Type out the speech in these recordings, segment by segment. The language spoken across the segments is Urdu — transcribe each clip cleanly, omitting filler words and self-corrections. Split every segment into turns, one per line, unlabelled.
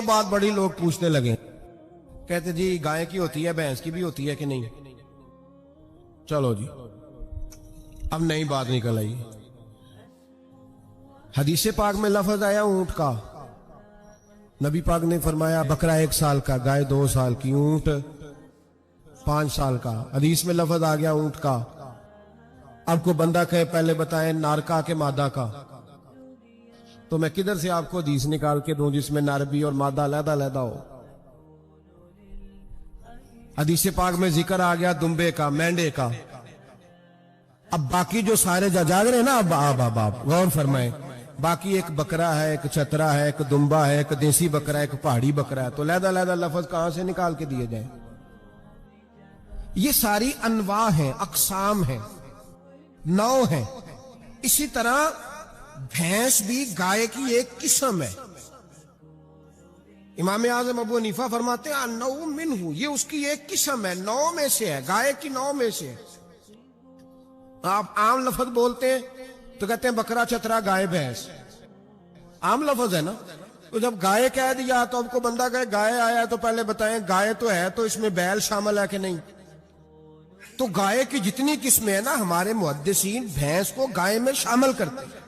بعد بڑی لوگ پوچھنے لگے, کہتے جی گائے کی ہوتی ہے, بھینس کی بھی ہوتی ہے کہ نہیں؟ چلو جی اب نئی بات نکل آئی. حدیث پاک میں لفظ آیا اونٹ کا, نبی پاک نے فرمایا بکرا 1 سال کا, گائے 2 سال کی, اونٹ 5 سال کا. حدیث میں لفظ آ گیا اونٹ کا. اب کو بندہ کہے پہلے بتائیں نر کا کہ مادہ کا, تو میں کدھر سے آپ کو حدیث نکال کے دوں جس میں نر بھی اور مادہ علیحدہ علیحدہ ہو؟ حدیث پاک میں ذکر آ گیا دمبے کا, مینڈے کا. اب باقی جو سارے جاگ رہے ہیں نا, اب غور فرمائیں, باقی ایک بکرا ہے, ایک چترا ہے, ایک دمبا ہے, ایک دیسی بکرا ہے, ایک پہاڑی بکرا ہے, تو علیحدہ علیحدہ لفظ کہاں سے نکال کے دیے جائیں؟ یہ ساری انواع ہیں, اقسام ہیں, نوع ہیں. اسی طرح بھینس بھی گائے کی ایک قسم ہے. امام اعظم ابو حنیفہ فرماتے ہیں النوع منہ, یہ اس کی ایک قسم ہے, نوع میں سے ہے, گائے کی نوع میں سے ہے. آپ عام لفظ بولتے ہیں تو کہتے ہیں بکرا چترا گائے بھینس, عام لفظ ہے نا. تو جب گائے کہہ دیا تو اب کو بندہ کہے گائے آیا تو پہلے بتائیں گائے تو ہے تو اس میں بیل شامل ہے کہ نہیں؟ تو گائے کی جتنی قسمیں ہیں نا, ہمارے محدثین بھینس کو گائے میں شامل کرتے ہیں.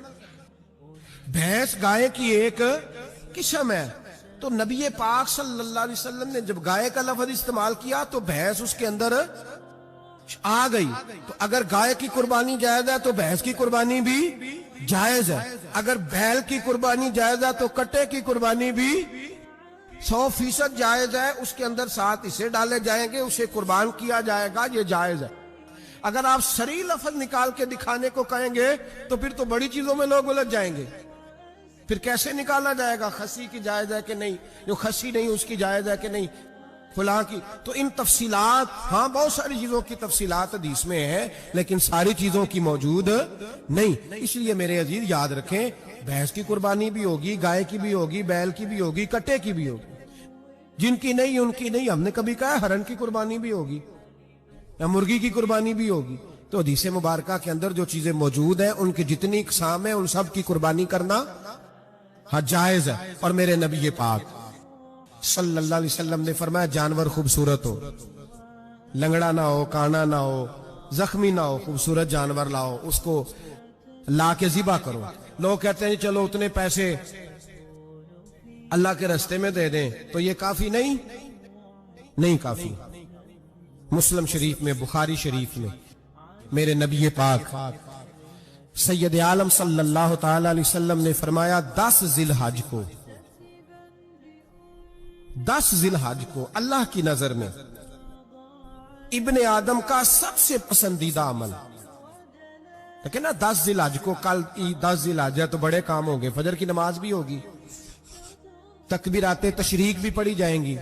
بھینس گائے کی ایک قسم ہے. تو نبی پاک صلی اللہ علیہ وسلم نے جب گائے کا لفظ استعمال کیا تو بھینس اس کے اندر آ گئی. تو اگر گائے کی قربانی جائز ہے تو بھینس کی قربانی بھی جائز ہے. اگر بیل کی قربانی جائز ہے تو کٹے کی قربانی بھی 100% جائز ہے. اس کے اندر 7 حصے ڈالے جائیں گے, اسے قربان کیا جائے گا, یہ جائز ہے. اگر آپ صریح لفظ نکال کے دکھانے کو کہیں گے تو پھر تو بڑی چیزوں میں لوگ الجھ جائیں گے. پھر کیسے نکالا جائے گا خسی کی جائز ہے کہ نہیں, جو خسی نہیں اس کی جائز ہے کہ نہیں, فلاں کی. تو ان تفصیلات, ہاں بہت ساری چیزوں کی تفصیلات حدیث میں ہے, لیکن ساری چیزوں کی موجود نہیں. اس لیے میرے عزیز یاد رکھیں, بھینس کی قربانی بھی ہوگی, گائے کی بھی ہوگی, بیل کی بھی ہوگی, کٹے کی بھی ہوگی. جن کی نہیں ان کی نہیں. ہم نے کبھی کہا ہرن کی قربانی بھی ہوگی یا مرغی کی قربانی بھی ہوگی. تو حدیث مبارکہ کے اندر جو چیزیں موجود ہیں ان کی جتنی اقسام ہیں ان سب کی قربانی کرنا ہاں جائز ہے. اور میرے نبی پاک صلی اللہ علیہ وسلم نے فرمایا جانور خوبصورت ہو, لنگڑا نہ ہو, کانا نہ ہو, زخمی نہ ہو, خوبصورت جانور لاؤ, اس کو لا کے ذبح کرو. لوگ کہتے ہیں چلو اتنے پیسے اللہ کے راستے میں دے دیں, تو یہ کافی نہیں کافی. مسلم شریف میں, بخاری شریف میں میرے نبی پاک سید عالم صلی اللہ تعالی علیہ وسلم نے فرمایا 10 ذی الحج کو اللہ کی نظر میں ابن آدم کا سب سے پسندیدہ عمل. لیکن نا 10 ذی الحج کو, کل 10 ذی الحج ہے تو بڑے کام ہوں گے, فجر کی نماز بھی ہوگی, تکبیرات تشریق بھی پڑھی جائیں گی.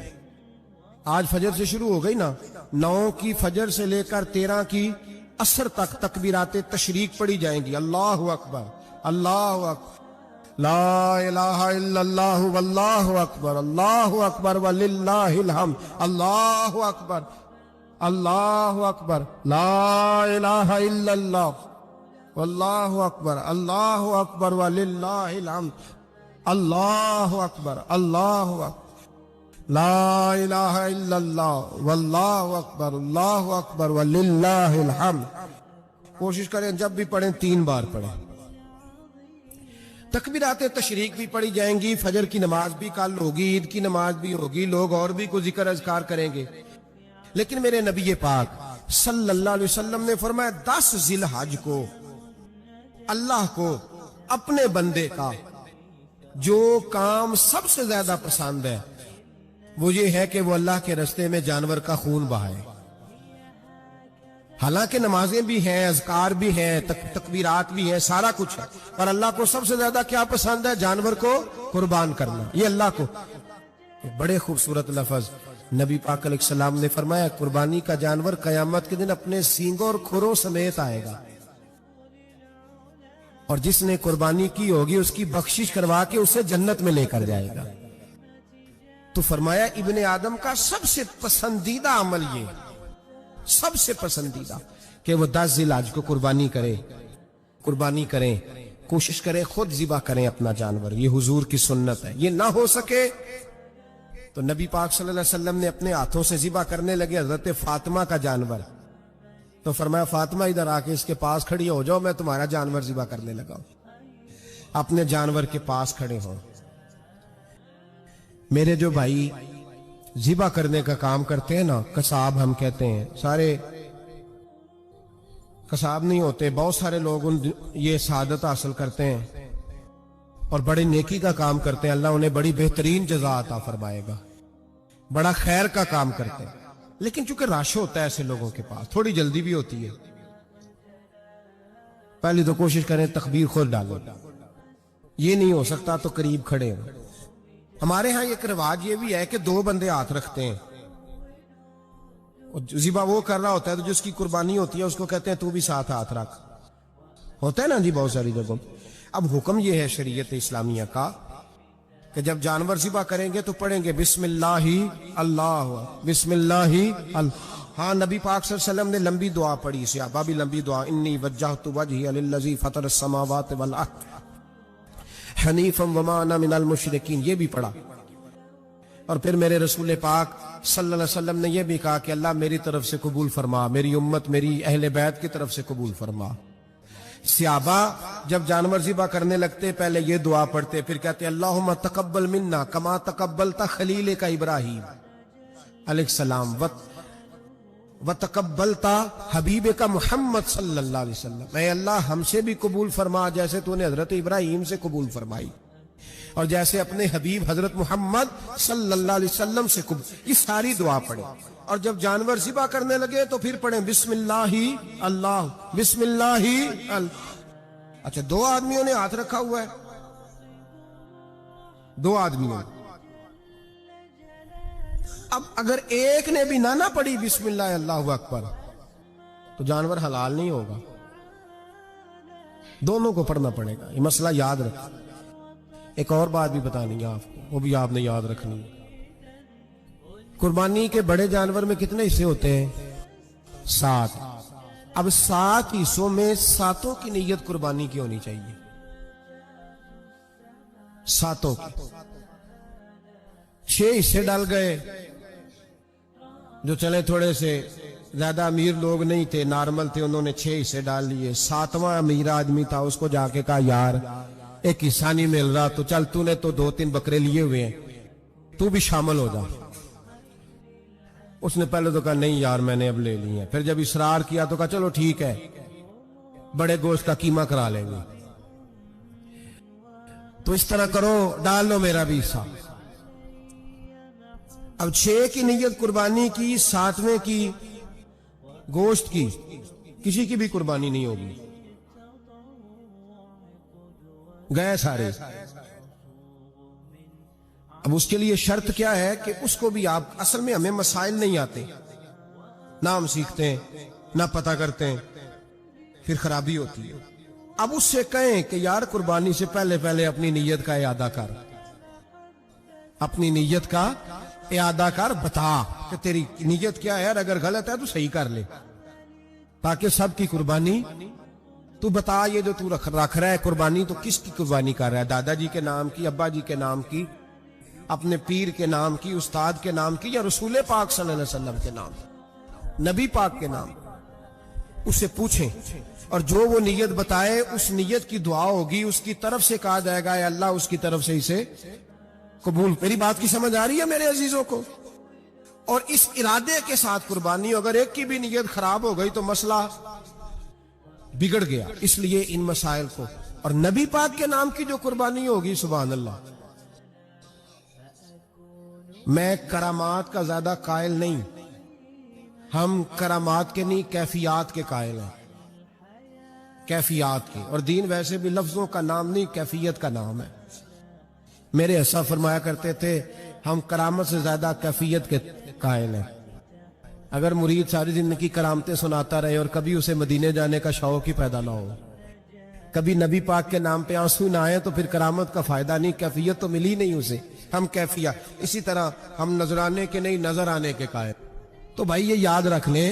آج فجر سے شروع ہو گئی نا, 9 کی فجر سے لے کر 13 کی عصر تک تکبیرات تشریق پڑھی جائیں گی. اللہ اکبر, اللہ اکبر, لا الہ الا اللہ واللہ اکبر, اللہ اکبر وللہ الحمد, اللہ اکبر, اللہ اکبر, لا الہ الا اللہ واللہ اکبر, اللہ اکبر وللہ الحمد, اللہ اکبر, اللہ اکبر, لا الہ الا اللہ واللہ اکبر, اللہ اکبر وللہ الحمد. کوشش کریں جب بھی پڑھیں 3 بار پڑھیں. تکبیرات تشریق بھی پڑھی جائیں گی, فجر کی نماز بھی کل ہوگی, عید کی نماز بھی ہوگی, لوگ اور بھی کوئی ذکر اذکار کریں گے. لیکن میرے نبی پاک صلی اللہ علیہ وسلم نے فرمایا 10 ذی الحج کو اللہ کو اپنے بندے کا جو کام سب سے زیادہ پسند ہے وہ یہ ہے کہ وہ اللہ کے راستے میں جانور کا خون بہائے. حالانکہ نمازیں بھی ہیں, اذکار بھی ہیں, تکبیرات بھی ہیں, سارا کچھ ہے, پر اللہ کو سب سے زیادہ کیا پسند ہے؟ جانور کو قربان کرنا. یہ اللہ کو بڑے خوبصورت لفظ نبی پاک علیہ السلام نے فرمایا قربانی کا جانور قیامت کے دن اپنے سینگوں اور کھروں سمیت آئے گا, اور جس نے قربانی کی ہوگی اس کی بخشش کروا کے اسے جنت میں لے کر جائے گا. تو فرمایا ابن آدم کا سب سے پسندیدہ عمل یہ, سب سے پسندیدہ, کہ وہ 10 ذی الحج کو قربانی کریں, کوشش کریں خود ذبح کریں اپنا جانور. یہ حضور کی سنت ہے. یہ نہ ہو سکے تو نبی پاک صلی اللہ علیہ وسلم نے اپنے ہاتھوں سے ذبح کرنے لگے حضرت فاطمہ کا جانور، تو فرمایا فاطمہ ادھر آ کے اس کے پاس کھڑی ہو جاؤ، میں تمہارا جانور ذبح کرنے لگا ہوں۔ اپنے جانور کے پاس کھڑے ہو۔ میرے جو بھائی ذبح کرنے کا کام کرتے ہیں نا، قصاب ہم کہتے ہیں، سارے قصاب نہیں ہوتے، بہت سارے لوگ یہ سعادت حاصل کرتے ہیں اور بڑی نیکی کا کام کرتے ہیں، اللہ انہیں بڑی بہترین جزا عطا فرمائے گا، بڑا خیر کا کام کرتے ہیں۔ لیکن چونکہ رش ہوتا ہے ایسے لوگوں کے پاس، تھوڑی جلدی بھی ہوتی ہے، پہلی تو کوشش کریں تکبیر خود ڈالو، یہ نہیں ہو سکتا تو قریب کھڑے ہو۔ ہمارے ہاں ایک رواج یہ بھی ہے کہ 2 بندے ہاتھ رکھتے ہیں، ذبح وہ کر رہا ہوتا ہے تو جس کی قربانی ہوتی ہے اس کو کہتے ہیں تو بھی ساتھ ہاتھ رکھ، ہوتا ہے نا جی بہت ساری جگہوں۔ اب حکم یہ ہے شریعت اسلامیہ کا کہ جب جانور ذبح کریں گے تو پڑھیں گے بسم اللہ اللہ، بسم اللہ اللہ۔ ہاں نبی پاک صلی اللہ علیہ وسلم نے لمبی دعا پڑھی، صحابہ بھی لمبی دعا، انی وجہت وجہی للذی فطر السماوات والارض حنیفا وما انا من المشرکین، یہ بھی پڑھا۔ اور پھر میرے رسول پاک صلی اللہ علیہ وسلم نے یہ بھی کہا کہ اللہ میری طرف سے قبول فرما، میری امت میری اہل بیت کی طرف سے قبول فرما۔ صحابہ جب جانور ذبح کرنے لگتے پہلے یہ دعا پڑھتے، پھر کہتے اللہم تقبل منا کما تقبلتا خلیلک ابراہیم علیہ السلام وتقبلتا حبیبک محمد صلی اللہ علیہ وسلم، اے اللہ ہم سے بھی قبول فرما جیسے تو نے حضرت ابراہیم سے قبول فرمائی اور جیسے اپنے حبیب حضرت محمد صلی اللہ علیہ وسلم سے قبول۔ یہ ساری دعا پڑھیں، اور جب جانور ذبح کرنے لگے تو پھر پڑھیں بسم اللہ اللہ، بسم اللہ اللہ۔ اچھا 2 آدمیوں نے ہاتھ رکھا ہوا ہے، 2 آدمیوں، اب اگر ایک نے بھی نہ پڑھی بسم اللہ اللہ اکبر تو جانور حلال نہیں ہوگا، دونوں کو پڑھنا پڑے گا، یہ مسئلہ یاد رکھیں۔ ایک اور بات بھی بتانی ہے آپ کو، وہ بھی آپ نے یاد رکھنی ہے۔ قربانی کے بڑے جانور میں کتنے حصے ہوتے ہیں؟ 7۔ اب 7 حصوں میں 7 کی نیت قربانی کی ہونی چاہیے، 7 کی۔ 6 حصے ڈال گئے، جو چلے تھوڑے سے زیادہ امیر لوگ نہیں تھے، نارمل تھے، انہوں نے 6 حصے ڈال لیے۔ 7واں امیر آدمی تھا، اس کو جا کے کہا یار ایک حصہ نہیں مل رہا، تو چل تو نے تو 2-3 بکرے لیے ہوئے ہیں، تو بھی شامل ہو جا۔ اس نے پہلے تو کہا نہیں یار میں نے اب لے لی ہیں، پھر جب اصرار کیا تو کہا چلو ٹھیک ہے بڑے گوشت کا قیمہ کرا لیں گے، تو اس طرح کرو ڈال لو میرا بھی حصہ۔ اب 6 کی نیت قربانی کی، 7ویں کی گوشت کی، کسی کی بھی قربانی نہیں ہوگی، گئے سارے۔ اب اس کے لیے شرط کیا ہے کہ اس کو بھی آپ، اصل میں ہمیں مسائل نہیں آتے، نہ ہم سیکھتے ہیں نہ پتہ کرتے ہیں، پھر خرابی ہوتی ہے۔ اب اس سے کہیں کہ یار قربانی سے پہلے اپنی نیت کا اعادہ کر، اپنی نیت کا اعادہ کر، بتا کہ تیری نیت کیا ہے، اور اگر غلط ہے تو صحیح کر لے، تاکہ سب کی قربانی تو بتا۔ یہ جو تو رکھ رہا ہے قربانی، تو کس کی قربانی کر رہا ہے؟ دادا جی کے نام کی، ابا جی کے نام کی، اپنے پیر کے نام کی، استاد کے نام کی، یا رسول پاک صلی اللہ علیہ وسلم کے نام، نبی پاک کے نام؟ اسے پوچھیں، اور جو وہ نیت بتائے اس نیت کی دعا ہوگی، اس کی طرف سے کہا جائے گا اے اللہ اس کی طرف سے اسے قبول۔ میری بات کی سمجھ آ رہی ہے میرے عزیزوں کو؟ اور اس ارادے کے ساتھ قربانی، اگر ایک کی بھی نیت خراب ہو گئی تو مسئلہ بگڑ گیا۔ اس لیے ان مسائل کو، اور نبی پاک کے نام کی جو قربانی ہوگی، سبحان اللہ، میں کرامات کا زیادہ قائل نہیں، ہم کرامات کے نہیں کیفیات کے قائل ہیں، کیفیات کے، اور دین ویسے بھی لفظوں کا نام نہیں کیفیت کا نام ہے۔ میرے ایسا فرمایا کرتے تھے ہم کرامت سے زیادہ کیفیت کے قائل ہیں۔ اگر مرید ساری زندگی کرامتیں سناتا رہے اور کبھی اسے مدینے جانے کا شوق ہی پیدا نہ ہو، کبھی نبی پاک کے نام پہ آنسو نہ آئے، تو پھر کرامت کا فائدہ نہیں، کیفیت تو ملی نہیں اسے، ہم کیفیت۔ اسی طرح ہم نظرانے کے نہیں نظر آنے کے قائل۔ تو بھائی یہ یاد رکھ لیں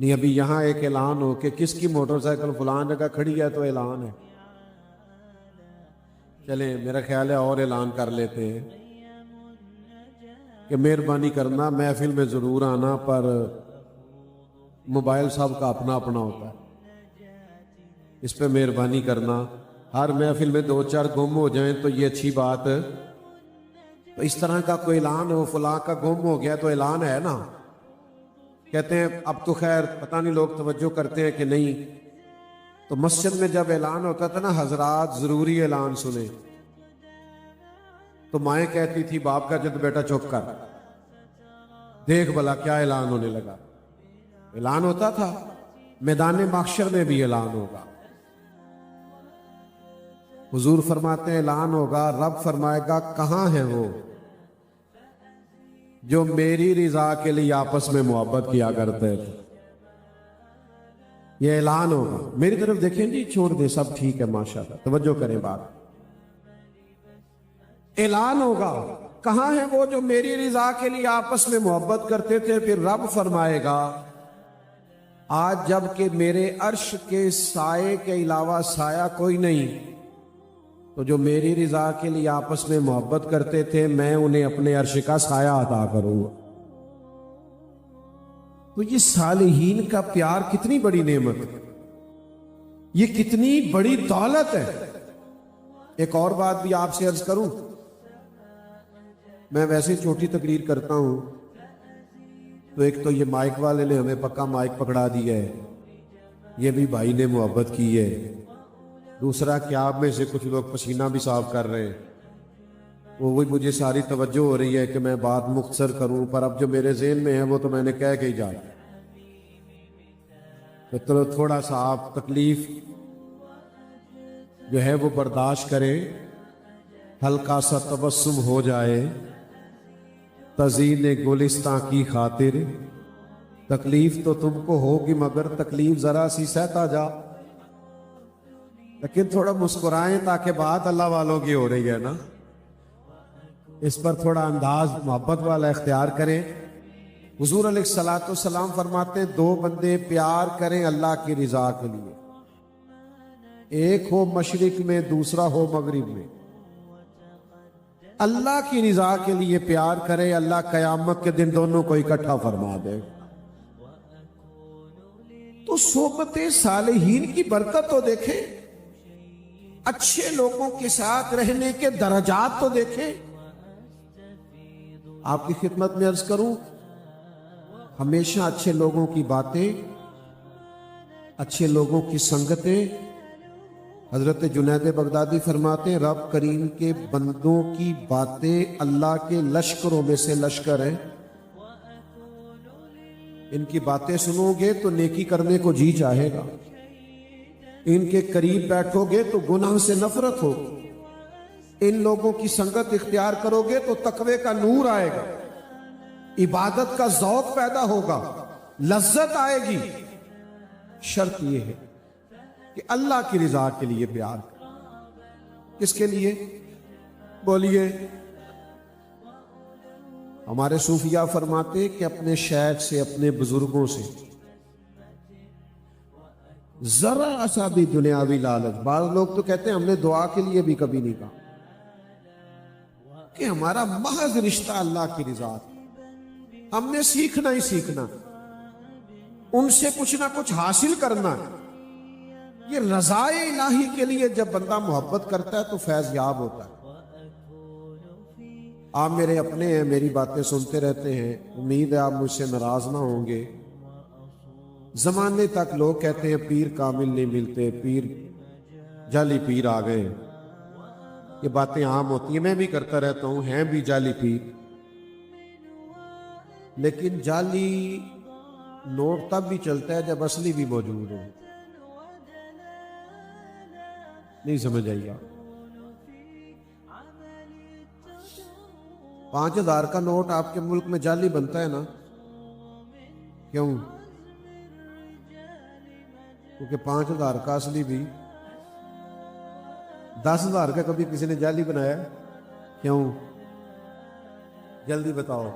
نہیں ابھی یہاں ایک اعلان ہو کہ کس کی موٹر سائیکل فلان جگہ کھڑی ہے تو اعلان ہے، چلیں میرا خیال ہے اور اعلان کر لیتے ہیں کہ مہربانی کرنا محفل میں ضرور آنا، پر موبائل صاحب کا اپنا اپنا ہوتا ہے، اس پہ مہربانی کرنا۔ ہر محفل میں 2-4 گم ہو جائیں تو یہ اچھی بات، تو اس طرح کا کوئی اعلان ہو فلاں کا گم ہو گیا تو اعلان ہے نا، کہتے ہیں اب تو خیر پتہ نہیں لوگ توجہ کرتے ہیں کہ نہیں، تو مسجد میں جب اعلان ہوتا تھا نا حضرات ضروری اعلان سنیں، تو مائیں کہتی تھی باپ کا جد بیٹا چپ کر، دیکھ بھلا کیا اعلان ہونے لگا۔ اعلان ہوتا تھا، میدان محشر میں بھی اعلان ہوگا۔ حضور فرماتے ہیں اعلان ہوگا، رب فرمائے گا کہاں ہے وہ جو میری رضا کے لیے آپس میں محبت کیا کرتے تھے۔ یہ اعلان ہوگا، میری طرف دیکھیں جی، چھوڑ دیں سب ٹھیک ہے ماشاءاللہ، توجہ کریں بات۔ اعلان ہوگا کہاں ہے وہ جو میری رضا کے لیے آپس میں محبت کرتے تھے، پھر رب فرمائے گا آج جب کہ میرے عرش کے سائے کے علاوہ سایہ کوئی نہیں، تو جو میری رضا کے لیے آپس میں محبت کرتے تھے میں انہیں اپنے عرش کا سایہ عطا کروں گا۔ تو یہ صالحین کا پیار کتنی بڑی نعمت ہے، یہ کتنی بڑی دولت ہے۔ ایک اور بات بھی آپ سے عرض کروں، میں ویسے چھوٹی تقریر کرتا ہوں، تو ایک تو یہ مائک والے نے ہمیں پکا مائک پکڑا دیا ہے، یہ بھی بھائی نے محبت کی ہے، دوسرا کہ آپ میں سے کچھ لوگ پسینہ بھی صاف کر رہے ہیں، وہی مجھے ساری توجہ ہو رہی ہے کہ میں بات مختصر کروں، پر اب جو میرے ذہن میں ہے وہ تو میں نے کہہ کے ہی جانا، تو تھوڑا سا آپ تکلیف جو ہے وہ برداشت کریں، ہلکا سا تبسم ہو جائے تزئین گلستاں کی خاطر، تکلیف تو تم کو ہوگی مگر تکلیف ذرا سی سہتا جا، لیکن تھوڑا مسکرائیں تاکہ بات اللہ والوں کی ہو رہی ہے نا، اس پر تھوڑا انداز محبت والا اختیار کریں۔ حضور علیہ الصلوۃ والسلام فرماتے ہیں 2 بندے پیار کریں اللہ کی رضا کے لیے، ایک ہو مشرق میں دوسرا ہو مغرب میں، اللہ کی رضا کے لیے پیار کرے، اللہ قیامت کے دن دونوں کو اکٹھا فرما دے۔ تو صحبت صالحین کی برکت تو دیکھیں، اچھے لوگوں کے ساتھ رہنے کے درجات تو دیکھیں۔ آپ کی خدمت میں عرض کروں، ہمیشہ اچھے لوگوں کی باتیں، اچھے لوگوں کی سنگتیں، حضرت جنید بغدادی فرماتے ہیں رب کریم کے بندوں کی باتیں اللہ کے لشکروں میں سے لشکر ہیں، ان کی باتیں سنو گے تو نیکی کرنے کو جی چاہے گا، ان کے قریب بیٹھو گے تو گناہ سے نفرت ہوگی، ان لوگوں کی سنگت اختیار کرو گے تو تقوی کا نور آئے گا، عبادت کا ذوق پیدا ہوگا، لذت آئے گی۔ شرط یہ ہے کہ اللہ کی رضا کے لیے پیار کریں۔ کس کے لیے بولیے؟ ہمارے صوفیاء فرماتے کہ اپنے شیخ سے، اپنے بزرگوں سے ذرا سا بھی دنیاوی لالچ، بعض لوگ تو کہتے ہیں ہم نے دعا کے لیے بھی کبھی نہیں کہا، کہ ہمارا محض رشتہ اللہ کی رضا، ہم نے سیکھنا ہی سیکھنا، ان سے کچھ نہ کچھ حاصل کرنا ہے۔ یہ رضائے الہی کے لیے جب بندہ محبت کرتا ہے تو فیض یاب ہوتا ہے۔ آپ میرے اپنے ہیں، میری باتیں سنتے رہتے ہیں، امید ہے آپ مجھ سے ناراض نہ ہوں گے۔ زمانے تک لوگ کہتے ہیں پیر کامل نہیں ملتے، پیر جعلی پیر آ گئے، یہ باتیں عام ہوتی ہیں، میں بھی کرتا رہتا ہوں، ہیں بھی جعلی پیر، لیکن جعلی نوٹ تب بھی چلتا ہے جب اصلی بھی موجود ہو۔ نہیں سمجھ آئی آپ؟ 5000 کا نوٹ آپ کے ملک میں جعلی بنتا ہے نا، کیوں؟ کیونکہ 5000 کا اصلی بھی، 10,000 کا کبھی کسی نے جعلی بنایا؟ کیوں؟ جلدی بتاؤ۔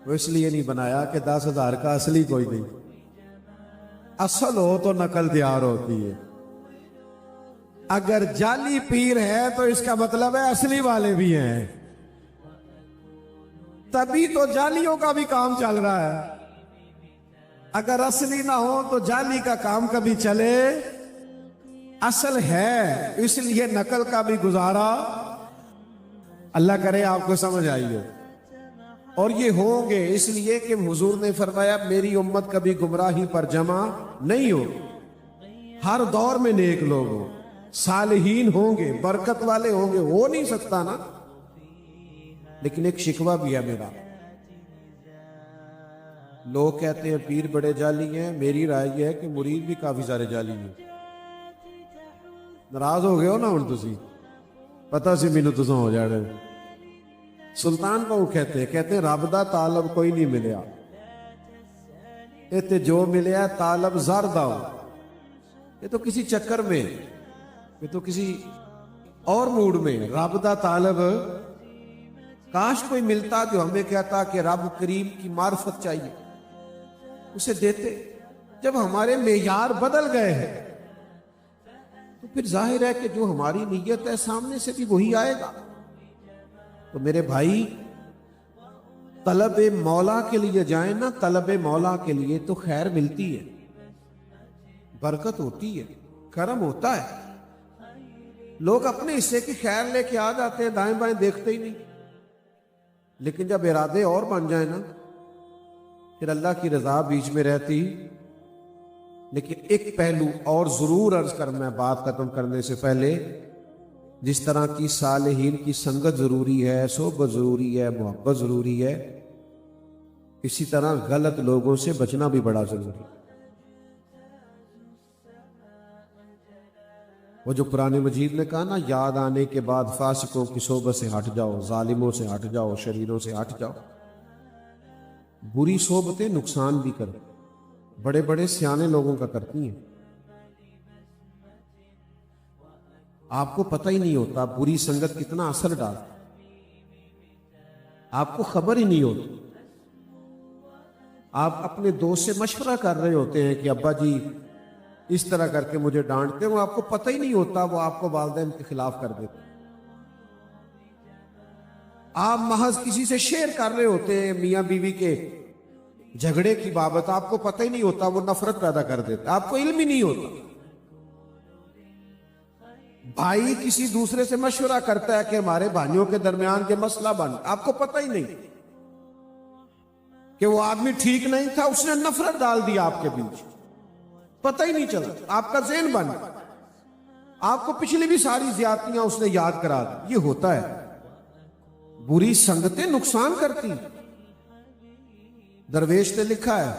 وہ اس لیے نہیں بنایا کہ 10,000 کا اصلی کوئی نہیں، اصل ہو تو نقل تیار ہوتی ہے. اگر جعلی پیر ہے تو اس کا مطلب ہے اصلی والے بھی ہیں، تبھی تو جعلیوں کا بھی کام چل رہا ہے. اگر اصلی نہ ہو تو جعلی کا کام کبھی چلے؟ اصل ہے، اس لیے نقل کا بھی گزارا. اللہ کرے آپ کو سمجھ آئی ہو. اور یہ ہوں گے اس لیے کہ حضور نے فرمایا میری امت کبھی گمراہی پر جمع نہیں ہو. ہر دور میں نیک لوگ ہوں، صالحین ہوں گے، برکت والے ہوں گے، ہو نہیں سکتا نا. لیکن ایک شکوہ بھی ہے میرا. لوگ کہتے ہیں پیر بڑے جعلی ہیں، میری رائے یہ ہے کہ مرید بھی کافی سارے جعلی ہیں. ناراض ہو گئے ہو نا ہن تسی، پتہ سی مینوں تساں ہو جاڑے. سلطان بہو کہتے ہیں رب دا طالب کوئی نہیں ملیا، ایتے جو ملیا طالب زر دا. یہ تو کسی چکر میں، یہ تو کسی اور موڈ میں. رب دا طالب کاش کوئی ملتا جو ہمیں کہتا کہ رب کریم کی معرفت چاہیے، اسے دیتے. جب ہمارے معیار بدل گئے ہیں تو پھر ظاہر ہے کہ جو ہماری نیت ہے سامنے سے بھی وہی آئے گا. تو میرے بھائی طلب مولا کے لیے جائیں نا، طلب مولا کے لیے تو خیر ملتی ہے، برکت ہوتی ہے، کرم ہوتا ہے. لوگ اپنے حصے کی خیر لے کے آ جاتے ہیں، دائیں بائیں دیکھتے ہی نہیں. لیکن جب ارادے اور بن جائیں نا پھر اللہ کی رضا بیچ میں رہتی. لیکن ایک پہلو اور ضرور عرض کرنا ہے بات ختم کرنے سے پہلے. جس طرح کی صالحین کی سنگت ضروری ہے، صحبت ضروری ہے، محبت ضروری ہے، اسی طرح غلط لوگوں سے بچنا بھی بڑا ضروری ہے. وہ جو قرآن مجید نے کہا نا یاد آنے کے بعد فاسقوں کی صحبت سے ہٹ جاؤ، ظالموں سے ہٹ جاؤ، شریروں سے ہٹ جاؤ. بری صحبتیں نقصان بھی کریں، بڑے بڑے سیانے لوگوں کا کرتی ہیں. آپ کو پتہ ہی نہیں ہوتا بری سنگت کتنا اثر ڈالتا، آپ کو خبر ہی نہیں ہوتی. آپ اپنے دوست سے مشورہ کر رہے ہوتے ہیں کہ ابا جی اس طرح کر کے مجھے ڈانٹتے ہیں، وہ آپ کو پتہ ہی نہیں ہوتا وہ آپ کو والدین کے خلاف کر دیتے. آپ محض کسی سے شیئر کر رہے ہوتے ہیں میاں بیوی کے جھگڑے کی بابت، آپ کو پتہ ہی نہیں ہوتا وہ نفرت پیدا کر دیتا، آپ کو علم ہی نہیں ہوتا. بھائی کسی دوسرے سے مشورہ کرتا ہے کہ ہمارے بھائیوں کے درمیان یہ مسئلہ بن، آپ کو پتہ ہی نہیں کہ وہ آدمی ٹھیک نہیں تھا، اس نے نفرت ڈال دی آپ کے بیچ، پتہ ہی نہیں چلا. آپ کا ذہن بن، آپ کو پچھلی بھی ساری زیادتیاں اس نے یاد کرا دی. یہ ہوتا ہے، بری سنگتیں نقصان کرتی. درویش نے لکھا ہے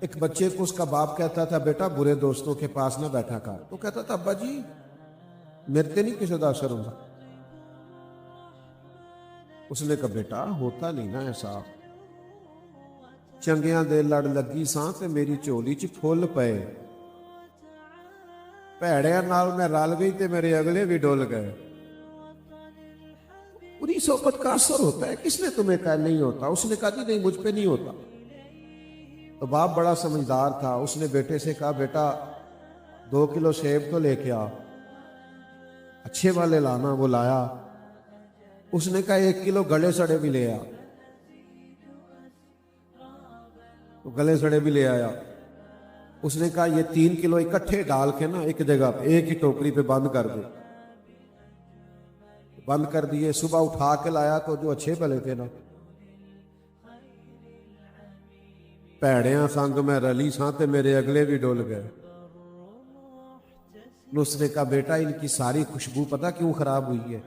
ایک بچے کو اس کا باپ کہتا تھا بیٹا برے دوستوں کے پاس نہ بیٹھا کر. تو کہتا تھا ابا جی میرے تے نہیں کسی دا اثر ہوگا. اس نے کہا بیٹا ہوتا نہیں نا ایسا، چنگیاں دے لڑ لگی ساں تے میری چولی چ پھول پئے، بھیڑیاں نال میں رل گئی تے میرے اگلے بھی ڈول گئے. پوری صحبت کا اثر ہوتا ہے. کس نے تمہیں کہا نہیں ہوتا؟ اس نے کہا جی نہیں مجھ پہ نہیں ہوتا. تو باپ بڑا سمجھدار تھا، اس نے بیٹے سے کہا بیٹا 2 کلو سیب تو لے کے آ، اچھے والے لانا. وہ لایا. اس نے کہا 1 کلو گلے سڑے بھی لے آ. تو گلے سڑے بھی لے آیا. اس نے کہا یہ 3 کلو اکٹھے ڈال کے نا ایک جگہ پہ ایک ہی ٹوکری پہ بند کر دے. بند کر دیے. صبح اٹھا کے لایا تو جو اچھے بھلے تھے نا پیڑیاں سنگ میں رلی ساں تے میرے اگلے بھی ڈول گئے. اس نے کہا بیٹا ان کی ساری خوشبو پتہ کیوں خراب ہوئی ہے؟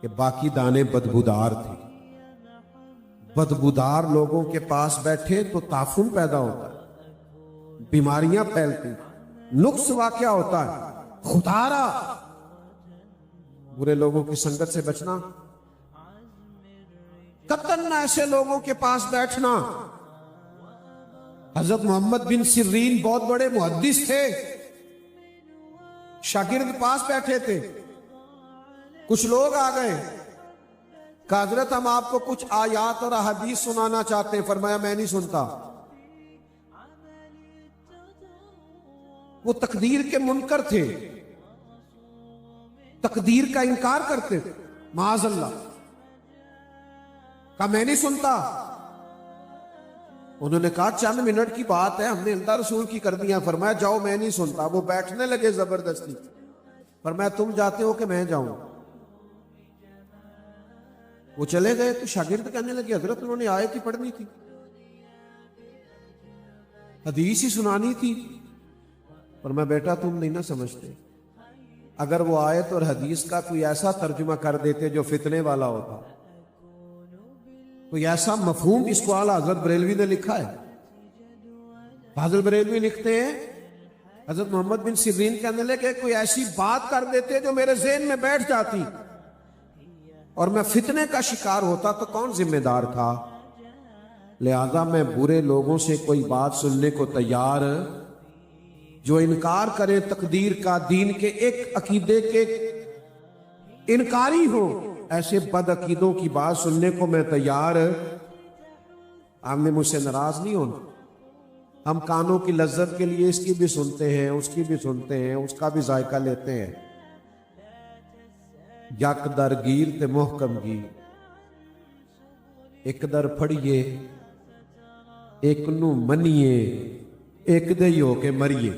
کہ باقی دانے بدبودار تھے. بدبودار لوگوں کے پاس بیٹھے تو تعفن پیدا ہوتا ہے، بیماریاں پھیلتی، نقص واقع ہوتا ہے. خدارا برے لوگوں کی سنگت سے بچنا، قطعاً ایسے لوگوں کے پاس بیٹھنا. حضرت محمد بن سیرین بہت بڑے محدث تھے، شاگرد پاس بیٹھے تھے. کچھ لوگ آ گئے کہ حضرت ہم آپ کو کچھ آیات اور احادیث سنانا چاہتے ہیں. فرمایا میں نہیں سنتا. وہ تقدیر کے منکر تھے، تقدیر کا انکار کرتے تھے، معاذ اللہ۔ کہا میں نہیں سنتا۔ انہوں نے کہا چند منٹ کی بات ہے، ہم نے اللہ رسول کی کر دیا۔ فرمایا جاؤ، میں نہیں سنتا۔ وہ بیٹھنے لگے زبردستی۔ فرمایا تم جاتے ہو کہ میں جاؤں؟ وہ چلے گئے تو شاگرد کہنے لگے حضرت انہوں نے آیت ہی پڑھنی تھی، حدیث ہی سنانی تھی۔ فرمایا بیٹا تم نہیں نہ سمجھتے، اگر وہ آیت اور حدیث کا کوئی ایسا ترجمہ کر دیتے جو فتنے والا ہوتا، کوئی ایسا مفہوم، اس کو اعلیٰ حضرت بریلوی نے لکھا ہے۔ فاضل بریلوی لکھتے ہیں حضرت محمد بن سیرین کہنے لگے کوئی ایسی بات کر دیتے جو میرے ذہن میں بیٹھ جاتی اور میں فتنے کا شکار ہوتا تو کون ذمہ دار تھا؟ لہذا میں برے لوگوں سے کوئی بات سننے کو تیار، جو انکار کرے تقدیر کا، دین کے ایک عقیدے کے انکاری ہو، ایسے بد عقیدوں کی بات سننے کو میں تیار۔ آپ نے مجھ سے ناراض نہیں ہونا، ہم کانوں کی لذت کے لیے اس کی بھی سنتے ہیں، اس کی بھی سنتے ہیں، اس کا بھی ذائقہ لیتے ہیں۔ یک در گیر تے محکم گیر، ایک در پھڑیے ایک نو منیے، ایک دے ہو کے مریے۔